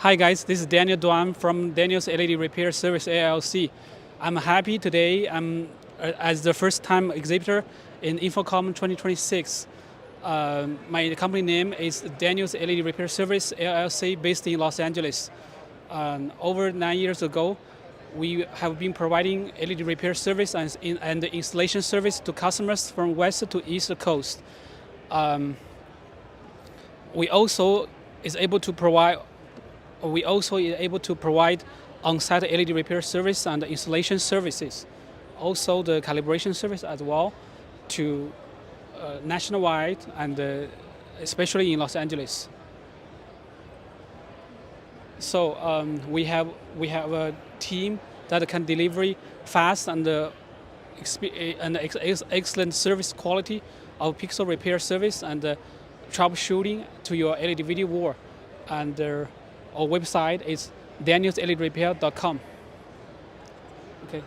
Hi guys, this is Daniel Duan from Daniel's LED Repair Service LLC. I'm happy today as the first time exhibitor in InfoComm 2026. My company name is Daniel's LED Repair Service LLC based in Los Angeles. Over 9 years ago, we have been providing LED repair service and installation service to customers from west to east coast. We also is able to provide on-site LED repair service and installation services, also the calibration service as well, to nationwide and especially in Los Angeles. So we have a team that can deliver fast and excellent service quality of pixel repair service and troubleshooting to your LED video wall. And our website is danielsledrepair.com. Okay.